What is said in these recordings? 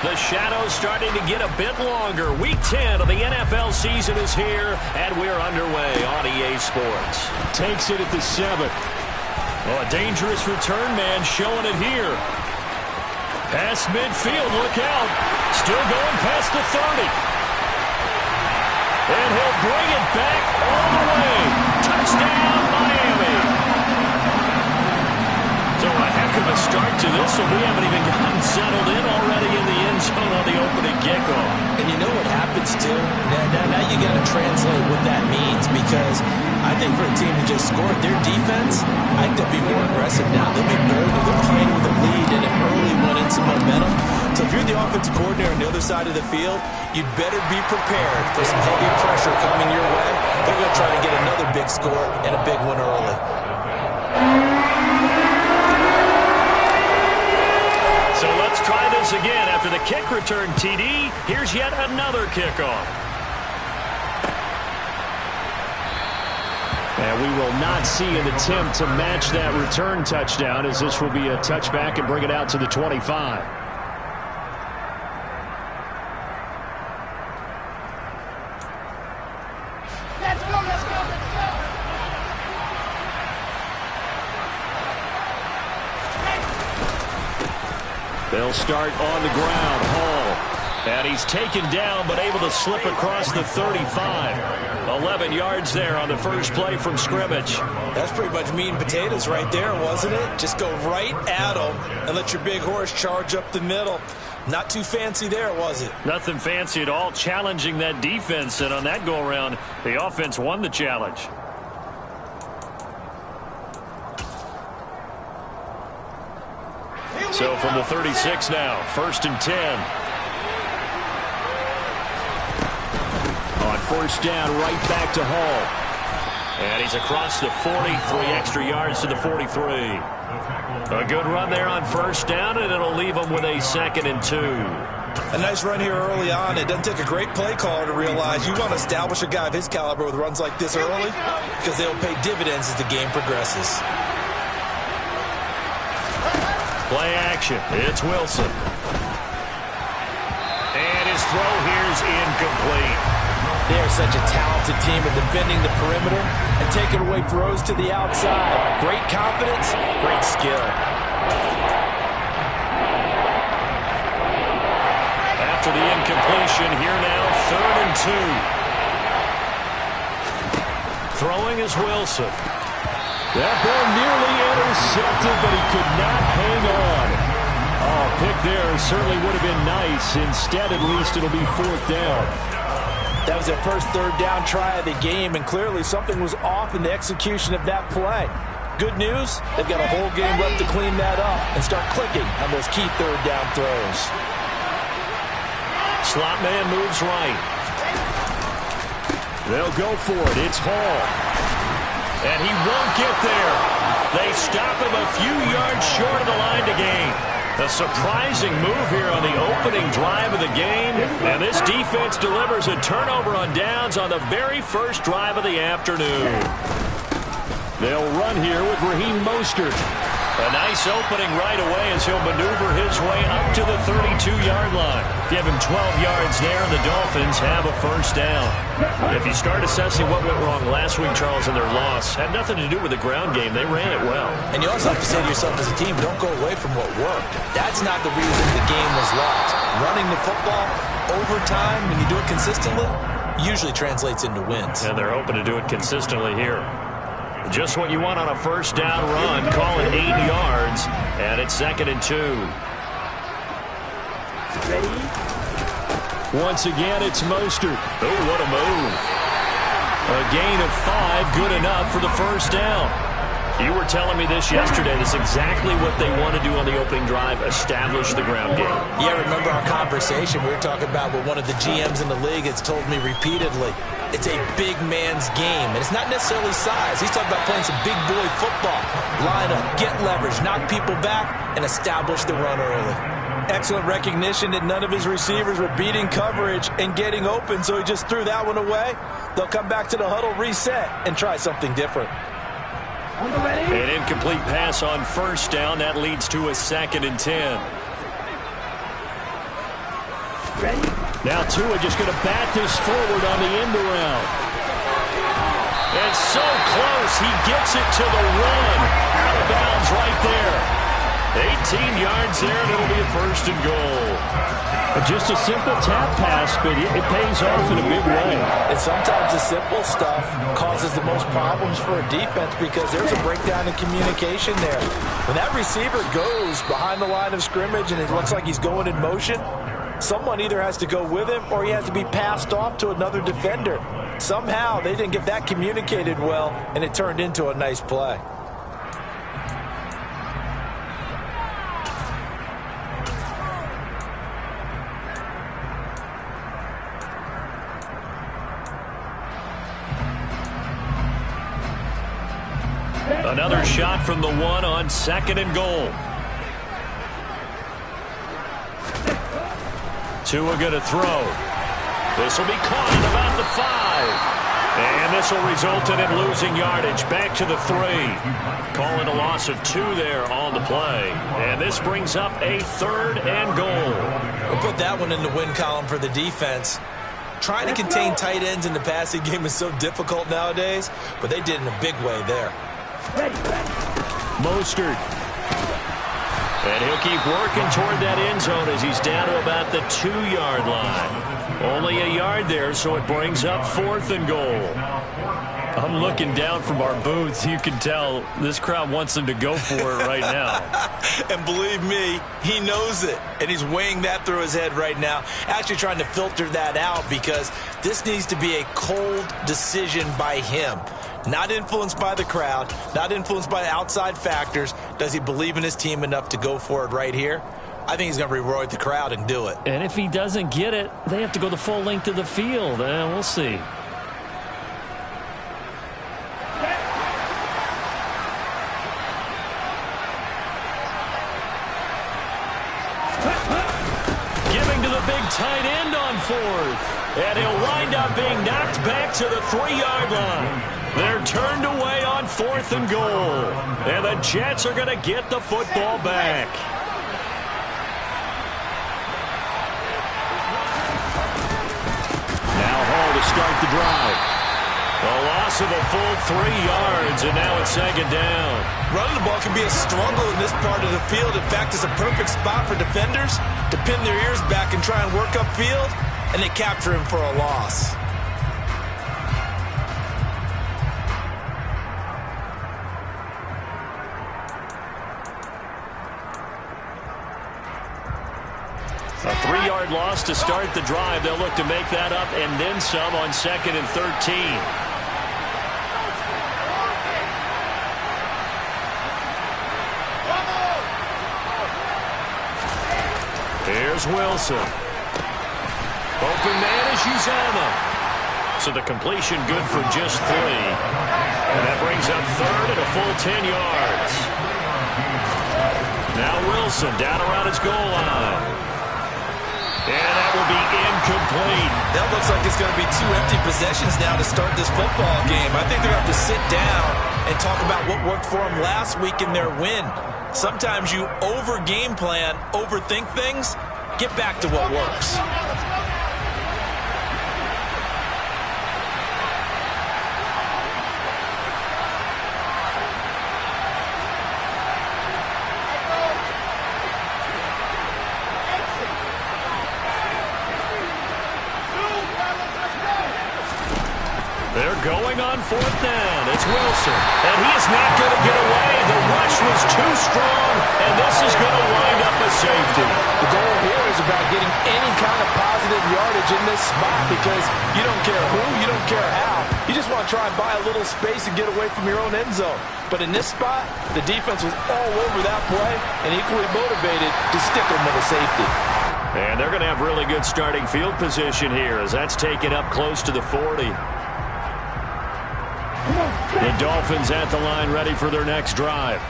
The shadow's starting to get a bit longer. Week 10 of the NFL season is here, and we're underway on EA Sports. Takes it at the 7. Oh, a dangerous return man showing it here. Past midfield, look out. Still going past the 30. And he'll bring it back all the way. Touchdown, Miami. So a heck of a start to this one. We haven't even gotten settled in already in the end zone on the opening kickoff. And you know what happens, too? Now you got to translate what that means, because I think for a team to just score their defense, I think they'll be more aggressive now. They'll be bolder. They're playing with a lead and an early one in some momentum. So if you're the offensive coordinator on the other side of the field, you'd better be prepared for some heavy pressure coming your way. They're going to try to get another big score and a big one early. So let's try this again. After the kick return TD, here's yet another kickoff. And we will not see an attempt to match that return touchdown, as this will be a touchback and bring it out to the 25. Let's go, let's go, let's go. They'll start on the ground. Hall. And he's taken down, but able to slip across the 35. 11 yards there on the first play from scrimmage. That's pretty much meat and potatoes right there, wasn't it? Just go right at them and let your big horse charge up the middle. Not too fancy there, was it? Nothing fancy at all, challenging that defense. And on that go-around, the offense won the challenge. So from the 36 now, 1st and 10. On first down, right back to Hall. And he's across the 40, 3 extra yards to the 43. A good run there on first down, and it'll leave him with a 2nd and 2. A nice run here early on. It doesn't take a great play caller to realize you want to establish a guy of his caliber with runs like this early, because they'll pay dividends as the game progresses. Play action. It's Wilson. And his throw here's incomplete. They're such a talented team at defending the perimeter and taking away throws to the outside. Great confidence, great skill. After the incompletion, here now, 3rd and 2. Throwing is Wilson. That ball nearly intercepted, but he could not hang on. Oh, pick there certainly would have been nice. Instead, at least, it'll be 4th down. That was their first 3rd down try of the game, and clearly something was off in the execution of that play. Good news, they've got a whole game left to clean that up and start clicking on those key 3rd down throws. Slot man moves right. They'll go for it. It's Hall. And he won't get there. They stop him a few yards short of the line to gain. A surprising move here on the opening drive of the game. And this defense delivers a turnover on downs on the very first drive of the afternoon. They'll run here with Raheem Mostert. A nice opening right away as he'll maneuver his way up to the 32-yard line. Give him 12 yards there, and the Dolphins have a first down. If you start assessing what went wrong last week, Charles, in their loss, had nothing to do with the ground game. They ran it well. And you also have to say to yourself as a team, don't go away from what worked. That's not the reason the game was lost. Running the football over time, when you do it consistently, usually translates into wins. And they're hoping to do it consistently here. Just what you want on a first down run. Call it 8 yards, and it's 2nd and 2. Once again, it's Mostert. Oh, what a move. A gain of 5, good enough for the first down. You were telling me this yesterday. That's exactly what they want to do on the opening drive, establish the ground game. Yeah, remember our conversation? We were talking about what one of the GMs in the league has told me repeatedly. It's a big man's game, and it's not necessarily size. He's talking about playing some big boy football. Line up, get leverage, knock people back, and establish the run early. Excellent recognition that none of his receivers were beating coverage and getting open, so he just threw that one away. They'll come back to the huddle, reset, and try something different. An incomplete pass on first down. That leads to a 2nd and 10. Now Tua just going to bat this forward on the end around. It's so close. He gets it to the run. Out of bounds right there. 18 yards there, and it'll be a first and goal. Just a simple tap pass, but it pays off in a big way. And sometimes the simple stuff causes the most problems for a defense because there's a breakdown in communication there. When that receiver goes behind the line of scrimmage and it looks like he's going in motion, someone either has to go with him or he has to be passed off to another defender. Somehow they didn't get that communicated well, and it turned into a nice play. Another shot from the one on second and goal. Tua going to throw. This will be caught at about the 5. And this will result in him losing yardage. Back to the 3. Calling a loss of 2 there on the play. And this brings up a third and goal. We'll put that one in the win column for the defense. Trying to contain tight ends in the passing game is so difficult nowadays, but they did in a big way there. Mostert. And he'll keep working toward that end zone as he's down to about the 2-yard line. Only a yard there, so it brings up fourth and goal. I'm looking down from our booth. You can tell this crowd wants them to go for it right now. And believe me, he knows it. And he's weighing that through his head right now. Actually trying to filter that out because this needs to be a cold decision by him. Not influenced by the crowd, not influenced by outside factors. Does he believe in his team enough to go for it right here? I think he's going to reward the crowd and do it. And if he doesn't get it, they have to go the full length of the field. We'll see. Giving to the big tight end on fourth. And he'll wind up being knocked back to the 3-yard line. They're turned away on fourth and goal. And the Jets are going to get the football back. Now Hall to start the drive. A loss of a full 3 yards, and now it's second down. Running the ball can be a struggle in this part of the field. In fact, it's a perfect spot for defenders to pin their ears back and try and work upfield, and they capture him for a loss. A 3-yard loss to start the drive. They'll look to make that up and then some on second and 13. Here's Wilson. Open man is Uzama. So the completion good for just 3. And that brings up third and a full 10 yards. Now Wilson down around his goal line. And that will be incomplete. That looks like it's going to be 2 empty possessions now to start this football game. I think they're going to have to sit down and talk about what worked for them last week in their win. Sometimes you over-game plan, overthink things. Get back to what works. They're going on fourth down. It's Wilson. And he is not going to get away. The rush was too strong, and this is going to wind up a safety. The goal here is about getting any kind of positive yardage in this spot because you don't care who, you don't care how. You just want to try and buy a little space and get away from your own end zone. But in this spot, the defense was all over that play and equally motivated to stick them with a safety. And they're going to have really good starting field position here as that's taken up close to the 40. The Dolphins at the line ready for their next drive.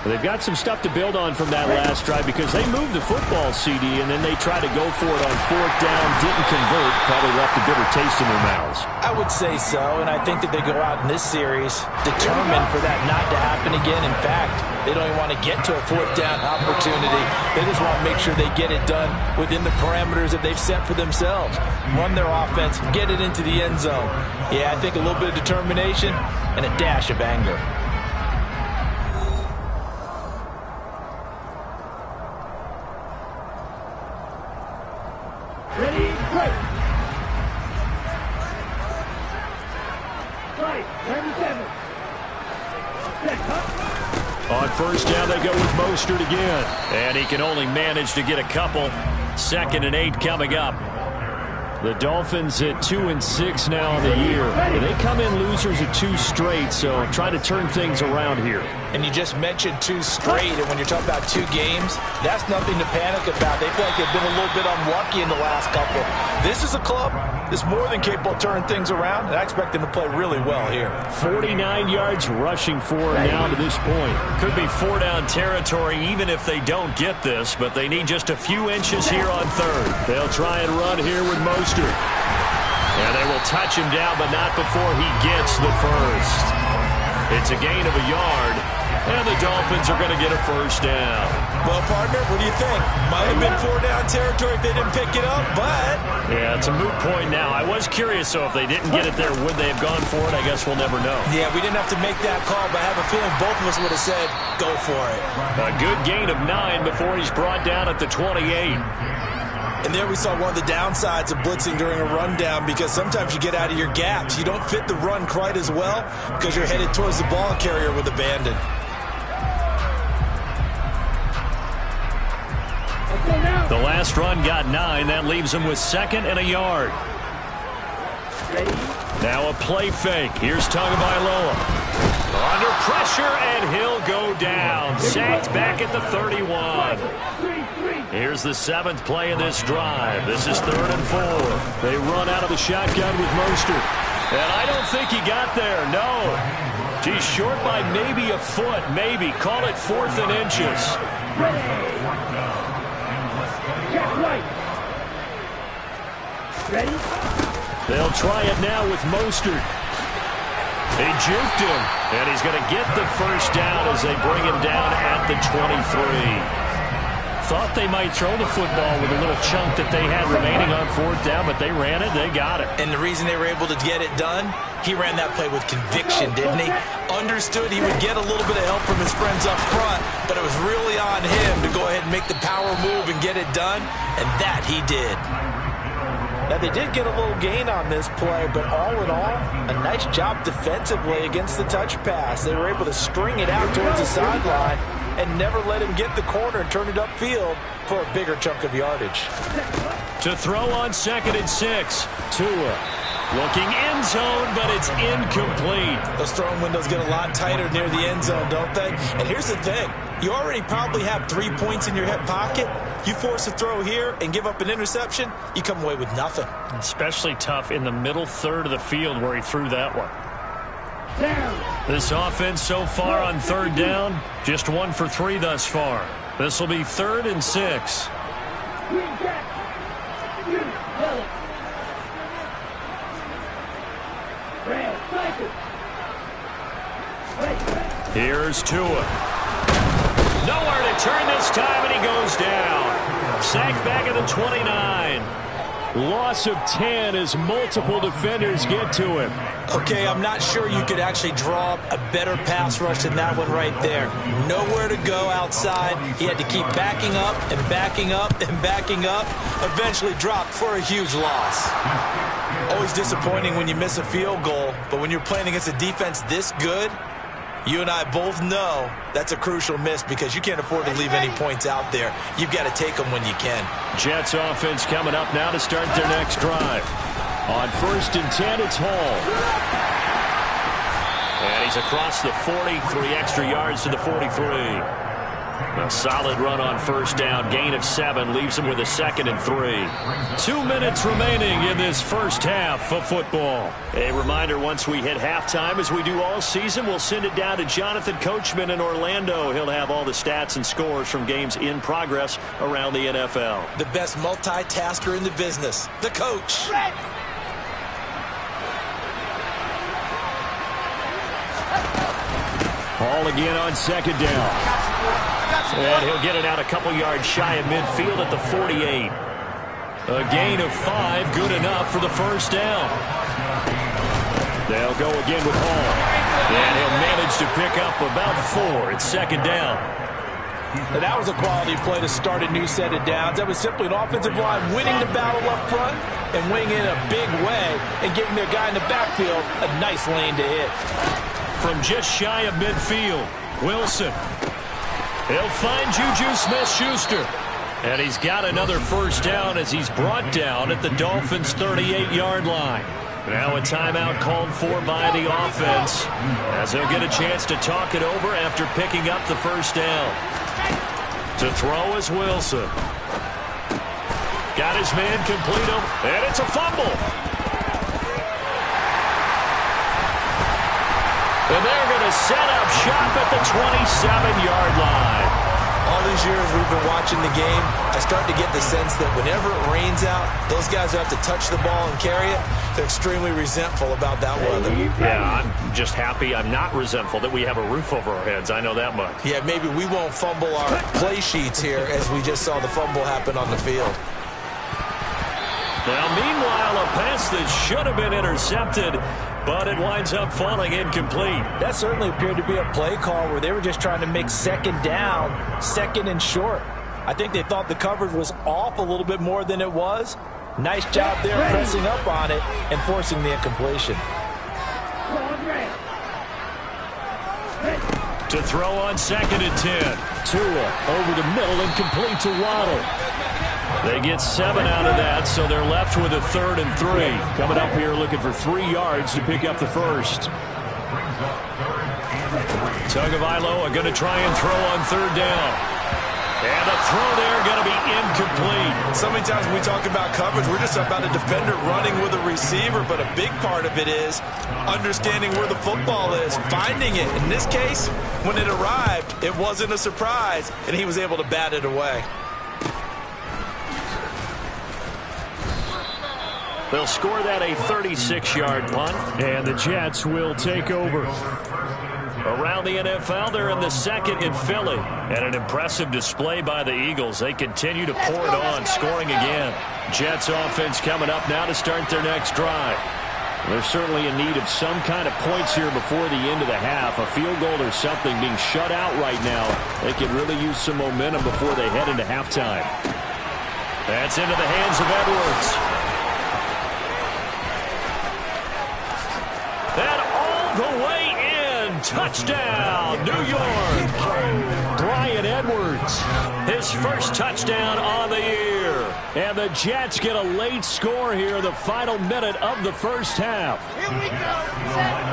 They've got some stuff to build on from that last drive because they moved the football, CD, and then they tried to go for it on fourth down, didn't convert, probably left a bitter taste in their mouths. I would say so, and I think that they go out in this series determined for that not to happen again. In fact, they don't even want to get to a fourth down opportunity. They just want to make sure they get it done within the parameters that they've set for themselves. Run their offense, get it into the end zone. Yeah, I think a little bit of determination and a dash of anger. Ready, break. Right, 37. On first down, they go with Mostert again. And he can only manage to get a couple. 2nd and 8 coming up. The Dolphins at 2-6 now on the year. They come in losers at 2 straight, so try to turn things around here. And you just mentioned 2 straight, and when you're talking about 2 games, that's nothing to panic about. They feel like they've been a little bit unlucky in the last couple. This is a club that's more than capable of turning things around, and I expect them to play really well here. 49 yards rushing for him now to this point. Could be 4-down territory even if they don't get this, but they need just a few inches here on third. They'll try and run here with Mostert. And they will touch him down, but not before he gets the first. It's a gain of a yard, and the Dolphins are going to get a first down. Well, partner, what do you think? Might have been 4-down territory if they didn't pick it up, but... Yeah, it's a moot point now. I was curious, so if they didn't get it there, would they have gone for it? I guess we'll never know. Yeah, we didn't have to make that call, but I have a feeling both of us would have said, go for it. A good gain of 9 before he's brought down at the 28. And there we saw one of the downsides of blitzing during a rundown, because sometimes you get out of your gaps. You don't fit the run quite as well because you're headed towards the ball carrier with abandon. The last run got 9. That leaves him with 2nd and a yard. Now a play fake. Here's Tagovailoa. Under pressure, and he'll go down. Sacked back at the 31. Here's the 7th play of this drive. This is 3rd and 4. They run out of the shotgun with Mostert. And I don't think he got there, no. He's short by maybe a foot, maybe. Call it 4th and inches. Ready? They'll try it now with Mostert. He juked him, and he's going to get the first down as they bring him down at the 23. Thought they might throw the football with a little chunk that they had remaining on 4th down, but they ran it, they got it. And the reason they were able to get it done, he ran that play with conviction, didn't he? Understood he would get a little bit of help from his friends up front, but it was really on him to go ahead and make the power move and get it done, and that he did. Now, they did get a little gain on this play, but all in all, a nice job defensively against the touch pass. They were able to string it out towards the sideline and never let him get the corner and turn it upfield for a bigger chunk of yardage. To throw on 2nd and 6. Tua looking end zone, but it's incomplete. Those throwing windows get a lot tighter near the end zone, don't they? And here's the thing. You already probably have 3 points in your hip pocket. You force a throw here and give up an interception, you come away with nothing. Especially tough in the middle third of the field where he threw that one. This offense so far on 3rd down, just 1 for 3 thus far. This will be 3rd and 6. Here's Tua. Nowhere to turn this time, and he goes down. Sacked back at the 29. Loss of 10 as multiple defenders get to him. Okay, I'm not sure you could actually draw a better pass rush than that one right there. Nowhere to go outside. He had to keep backing up and backing up and backing up. Eventually dropped for a huge loss. Always disappointing when you miss a field goal, but when you're playing against a defense this good, you and I both know that's a crucial miss because you can't afford to leave any points out there. You've got to take them when you can. Jets offense coming up now to start their next drive. On 1st and 10, it's Hall. And he's across the 40, 3 extra yards to the 43. A solid run on first down. Gain of 7 leaves him with a 2nd and 3. 2 minutes remaining in this first half of football. A reminder, once we hit halftime, as we do all season, we'll send it down to Jonathan Coachman in Orlando. He'll have all the stats and scores from games in progress around the NFL. The best multitasker in the business, the coach. Ball again on 2nd down. And he'll get it out a couple yards shy of midfield at the 48. A gain of 5, good enough for the first down. They'll go again with Hall. And he'll manage to pick up about 4 at 2nd down. Now that was a quality play to start a new set of downs. That was simply an offensive line winning the battle up front and winning in a big way and giving their guy in the backfield a nice lane to hit. From just shy of midfield, Wilson. He'll find Juju Smith-Schuster. And he's got another first down as he's brought down at the Dolphins' 38-yard line. Now a timeout called for by the offense as he'll get a chance to talk it over after picking up the first down. To throw is Wilson. Got his man complete him, and it's a fumble. And they're going to set up shop at the 27-yard line. All these years we've been watching the game, I start to get the sense that whenever it rains out, those guys who have to touch the ball and carry it, they're extremely resentful about that weather. Yeah, I'm just happy I'm not resentful that we have a roof over our heads. I know that much. Yeah, maybe we won't fumble our play sheets here as we just saw the fumble happen on the field. Now, meanwhile, a pass that should have been intercepted, but it winds up falling incomplete. That certainly appeared to be a play call where they were just trying to make 2nd down, 2nd and short. I think they thought the coverage was off a little bit more than it was. Nice job there pressing up on it and forcing the incompletion. To throw on 2nd and 10. Tua over the middle and complete to Waddle. They get 7 out of that, so they're left with a 3rd and 3. Coming up here looking for 3 yards to pick up the first. Tagovailoa going to try and throw on 3rd down. And the throw there going to be incomplete. So many times when we talk about coverage, we're just about a defender running with a receiver, but a big part of it is understanding where the football is, finding it. In this case, when it arrived, it wasn't a surprise, and he was able to bat it away. They'll score that a 36-yard punt. And the Jets will take over. Around the NFL, they're in the 2nd in Philly. And an impressive display by the Eagles. They continue to pour it on, scoring again. Jets offense coming up now to start their next drive. They're certainly in need of some kind of points here before the end of the half. A field goal or something being shut out right now. They could really use some momentum before they head into halftime. That's into the hands of Edwards. And all the way in. Touchdown, New York. Bryan Edwards. His first touchdown on the year. And the Jets get a late score here in the final minute of the first half. Here we go. Set.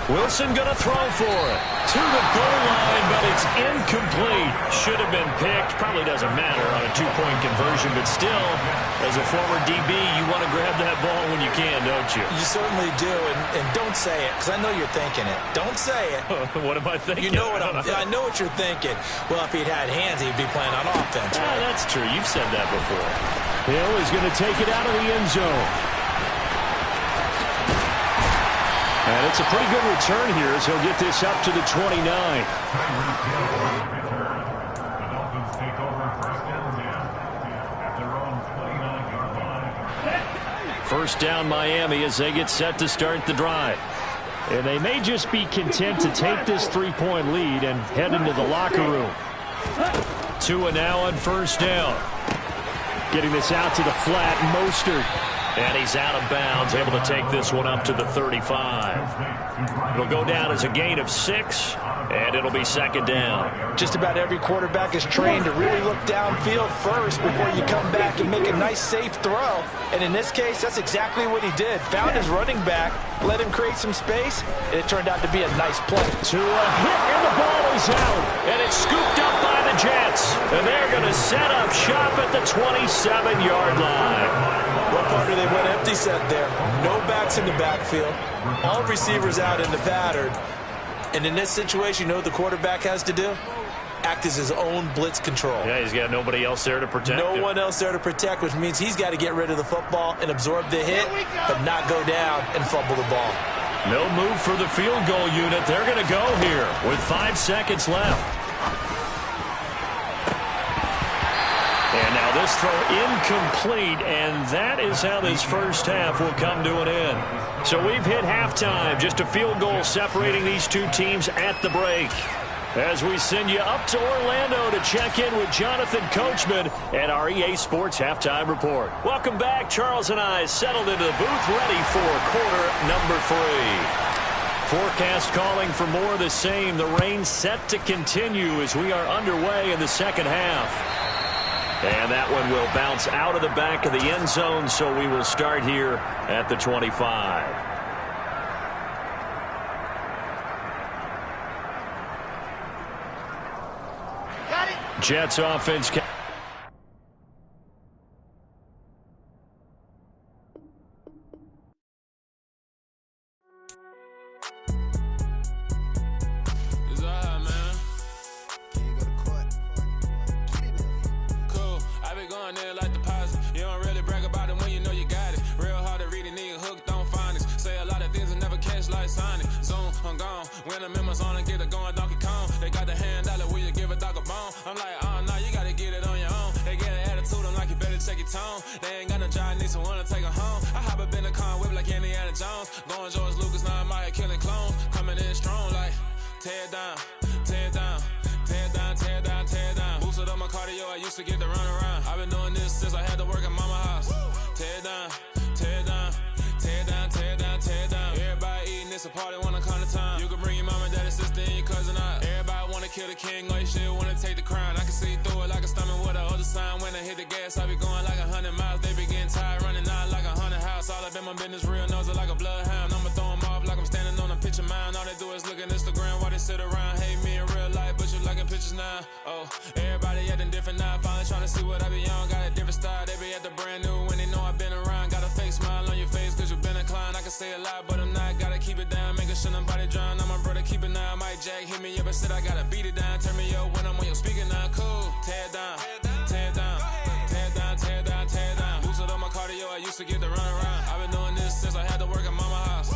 Wilson going to throw for it. To the goal line, but it's incomplete. Should have been picked. Probably doesn't matter on a 2-point conversion, but still, as a former DB, you want to grab that ball when you can, don't you? You certainly do, and don't say it, because I know you're thinking it. Don't say it. What am I thinking? You know what I know what you're thinking. Well, if he'd had hands, he'd be playing on offense. Right? Yeah, that's true. You've said that before. Hill is going to take it out of the end zone. And it's a pretty good return here as he'll get this up to the 29. First down Miami as they get set to start the drive. And they may just be content to take this 3-point lead and head into the locker room. Tua now on first down. Getting this out to the flat, Mostert. And he's out of bounds, able to take this one up to the 35. It'll go down as a gain of 6, and it'll be second down. Just about every quarterback is trained to really look downfield first before you come back and make a nice, safe throw. And in this case, that's exactly what he did. Found his running back, let him create some space, and it turned out to be a nice play. To a hit, and the ball is out. And it's scooped up by the Jets. And they're going to set up shop at the 27-yard line. What part do they went empty set there? No backs in the backfield. All receivers out in the pattern. And in this situation, you know what the quarterback has to do? Act as his own blitz control. Yeah, he's got nobody else there to protect him. No one else there to protect, which means he's got to get rid of the football and absorb the hit, but not go down and fumble the ball. No move for the field goal unit. They're going to go here with 5 seconds left. And now this throw incomplete, and that is how this first half will come to an end. So we've hit halftime, just a field goal separating these two teams at the break. As we send you up to Orlando to check in with Jonathan Coachman at our EA Sports Halftime Report. Welcome back. Charles and I settled into the booth, ready for quarter number 3. Forecast calling for more of the same. The rain set to continue as we are underway in the second half. And that one will bounce out of the back of the end zone, so we will start here at the 25. Jets offense. They ain't got no job, need someone to take her home. I hop up in the car, whip like Indiana Jones. Going George Lucas, now I'm out here killing clones. Coming in strong like, tear down, tear down, tear down, tear down, tear down. Boosted up my cardio, I used to get to run around. I've been doing this since I had to work at mama house. Tear down, tear down, tear down, tear down, tear down. Everybody eating, it's a party, wanna come to time. You can bring your mama, daddy, sister, and your cousin out. Everybody wanna kill the king, or you shit wanna take the crown. I can see through it like a stomach with a other sign. When I hit the gas, I be going like 100 miles. They be getting tired, running out like 100 house. All up in my business, real nose it like a bloodhound. I'ma throw them off like I'm standing on a picture mound. All they do is look at Instagram while they sit around. Hate me in real life, but you liking pictures now. Oh, everybody acting different now. Finally trying to see what I be on. Got a different style, they be at the brand new when they know I've been around. Got a fake smile on your face cause you been inclined. I can say a lot, but I'm not. Gotta keep it down, making sure nobody drown. I'm my brother, keep it now. Mike Jack hit me up and said I gotta beat it down. Turn me up when I'm on your speaker now. Cool, tear down, tear down, tear down, tear down, tear down. Boosted up my cardio, I used to get to run around. I've been doing this since I had to work at mama house.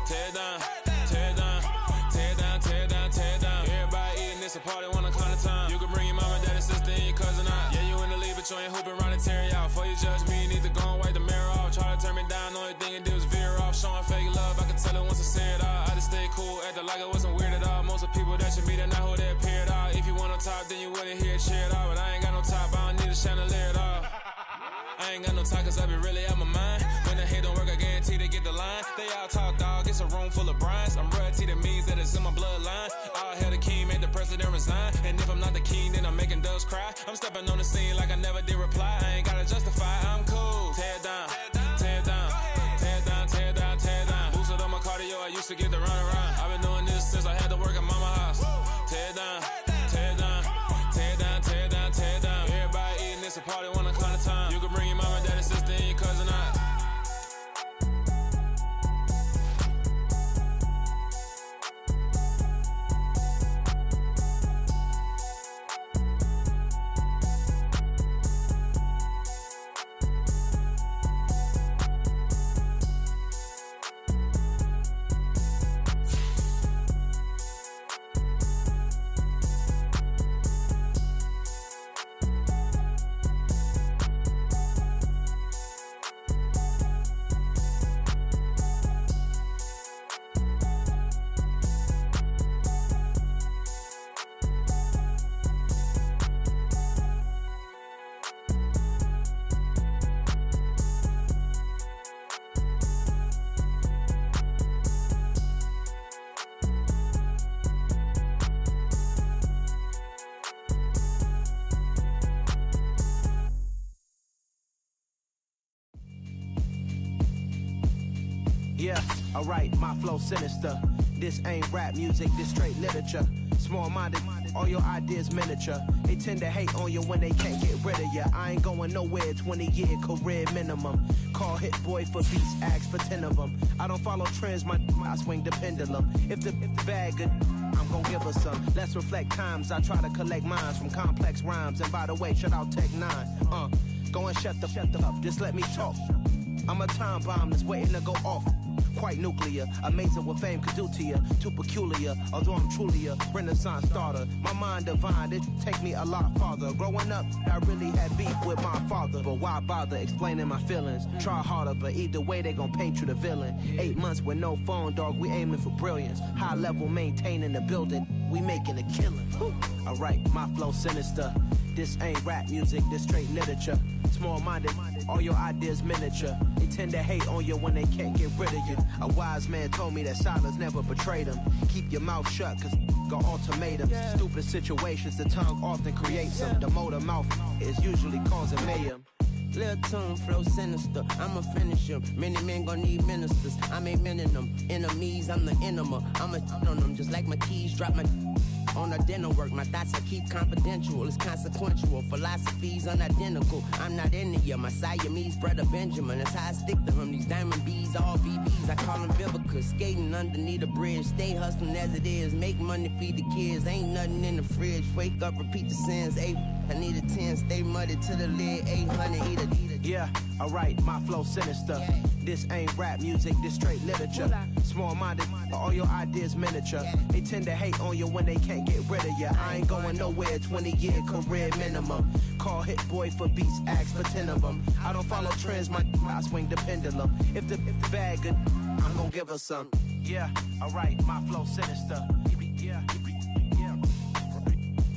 Tear down, tear down, tear down, tear down, tear down. Everybody eating, it's a party, wanna come to time. You can bring your mama, daddy, sister, and your cousin out. Yeah, you in the league, but you ain't hooping around and tear you out. Before you judge me, you need to go and wipe the mirror off. Try to turn me down, only thing it do is veer off. Showing fake love, I can tell it once I say it all. I just stay cool, acting like it wasn't weird at all. Most of the people that you meet are not who they appear at all. If you want on top, then you wouldn't hear it cheer at all. But I ain't got no top, I don't need a chandelier at all. I ain't got no time cause I be really out my mind. When the hate don't work, I guarantee they get the line. They all talk dog, it's a room full of brinds. I'm royalty, that means that it's in my bloodline. All hell the king, made the president resign. And if I'm not the king, then I'm making doves cry. I'm stepping on the scene like I never did reply. I ain't gotta justify, I'm cool. Tear down, tear down, tear down, tear down, tear down. Boosted up my cardio, I used to get to run around. I've been doing this since I had to work at mama house. Tear down, tear down, tear down, tear down, tear down. Everybody eating, it's a party, wanna come to time. You can bring your mama, daddy, sister, and your cousin out. Yeah, alright, my flow sinister. This ain't rap music, this straight literature. Small-minded, all your ideas miniature. They tend to hate on you when they can't get rid of you. I ain't going nowhere, 20-year career minimum. Call Hit Boy for beats, ask for 10 of them. I don't follow trends, I swing the pendulum. If the bag good, I'm gon' give her some. Let's reflect times, I try to collect minds from complex rhymes. And by the way, shout out Tech 9. Go and shut the up, just let me talk. I'm a time bomb that's waiting to go off. Quite nuclear, amazing what fame could do to you. Too peculiar, although I'm truly a renaissance starter. My mind divine, it take me a lot farther. Growing up, I really had beef with my father. But why bother explaining my feelings? Try harder, but either way they gon' paint you the villain. 8 months with no phone, dog, we aiming for brilliance. High level maintaining the building, we making a killing. Alright, my flow sinister. This ain't rap music, this straight literature. Small-minded, all your ideas miniature. They tend to hate on you when they can't get rid of you. A wise man told me that silence never betrayed him. Keep your mouth shut, cause got ultimatums. Stupid situations, the tongue often creates them. The motor mouth is usually causing mayhem. Lil' tune, flow sinister, I'ma finish him. Many men gon' need ministers, I'm aiming them. Enemies, I'm the enema. I'ma on them, just like my keys, drop my on a dinner work. My thoughts I keep confidential, it's consequential. Philosophies unidentical, I'm not in it yet. My Siamese brother Benjamin, that's how I stick to him. These diamond bees, all BBs, I call them Vivicas. Skating underneath a bridge, stay hustling as it is. Make money, feed the kids, ain't nothing in the fridge. Wake up, repeat the sins, I need a 10, stay muddy to the lid, 800, eat a. Yeah, alright, my flow sinister. This ain't rap music, this straight literature. Small-minded, all your ideas miniature. They tend to hate on you when they can't get rid of you. I ain't going nowhere, 20-year career minimum. Call Hit Boy for beats, ask for 10 of them. I don't follow trends, I swing the pendulum. If the bag good, I'm gon' give her some. Yeah, alright, my flow sinister.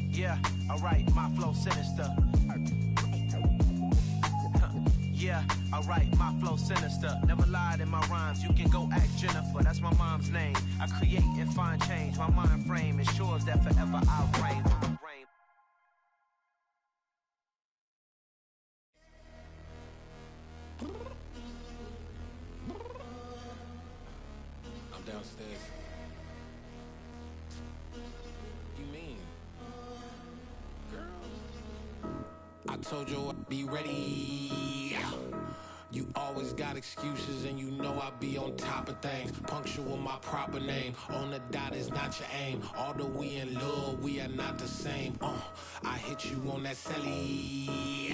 Yeah, alright, my flow sinister. Yeah, alright, my flow sinister. Never lied in my rhymes, you can go ask Jennifer. That's my mom's name. I create and find change. My mind frame ensures that forever I'll reign. I'm downstairs. You mean? Girl, I told you I'd be ready. You always got excuses and you know I be on top of things. Punctual my proper name. On the dot is not your aim. Although we in love, we are not the same. I hit you on that celly.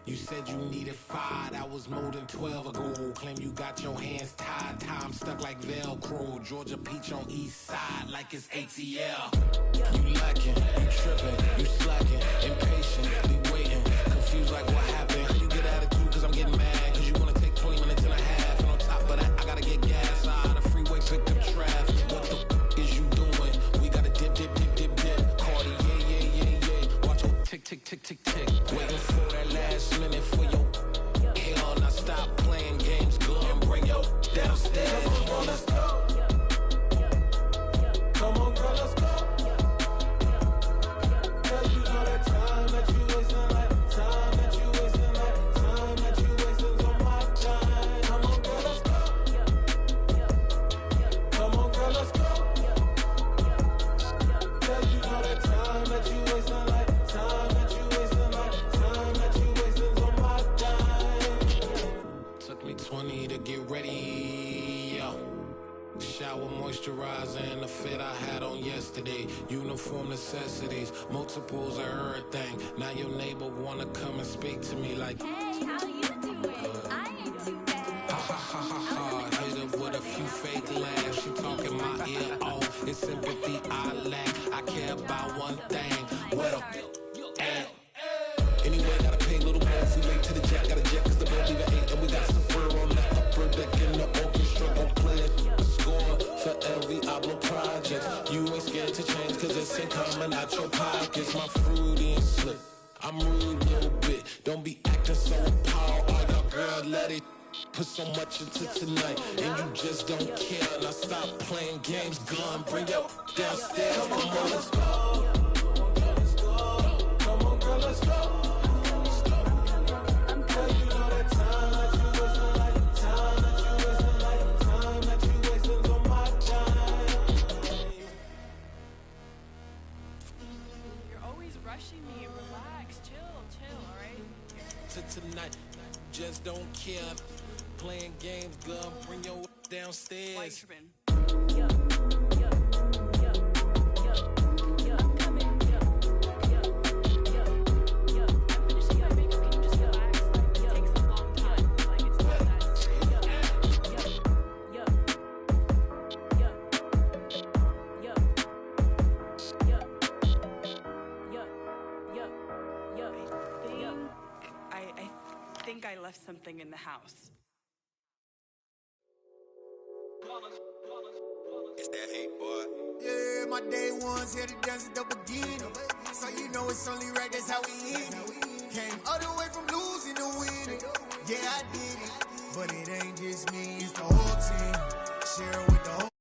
You said you needed 5, that was more than 12 ago. Claim you got your hands tied, time stuck like Velcro. Georgia peach on east side like it's ATL. You lacking, you tripping, you slacking, impatient, be waiting, confused like what happened. How you get attitude cause I'm getting mad, cause you wanna take 20 minutes and a half. And on top of that, I gotta get gas out of the freeway, pick up traffic. What the is you doing? We gotta dip, Cardi, yeah. Watch your tick, tick, tick, tick, tick. Waiting for that last minute for your hell. Now stop playing games, go and bring your downstairs. Come on, girl, let's go. Come on, girl, let's go. Girl, you know that time that you wasting, like time that you wasting, like time that you wasting on my time. Come on, girl, let's go. Come on, girl, let's go. Girl, you know that time that you wasting, like time that you wasting, like time that you wasting on my time. Took me 20 to get ready. Shower moisturizer and the fit I had on yesterday. Uniform necessities, multiples of everything. Now your neighbor wanna come and speak to me like, hey, how you doing? I ain't too bad. Ha ha ha ha ha. Hit her with a few fake laughs. She talking my ear off. It's sympathy I lack. I care about one thing. What up? Anyway, gotta pay a little more if we late to the jet. Got a jet cause the boat leave at 8. And we got some fur on the upper deck in the orchestra. Gon' play a score for every album project. You ain't scared to change cause it's ain't coming out your pockets. My fruity and slick, I'm rude a little bit. Don't be acting so appalled. All y'all girl, let it put so much into tonight. And you just don't care. Now stop playing games, gun, bring your downstairs. Come on, let's go. Come on, girl, let's go. Girl, you know that time that you wasting, like time that you wasting, like time tonight. Just don't care. Playing games, girl. Bring your downstairs. I think I left something in the house. It's that hate, boy. Yeah, my day ones here to dance at the beginning. So you know it's only right, that's how we end it. Came all the way from losing to winning. Yeah, I did it. But it ain't just me, it's the whole team. Share it with the whole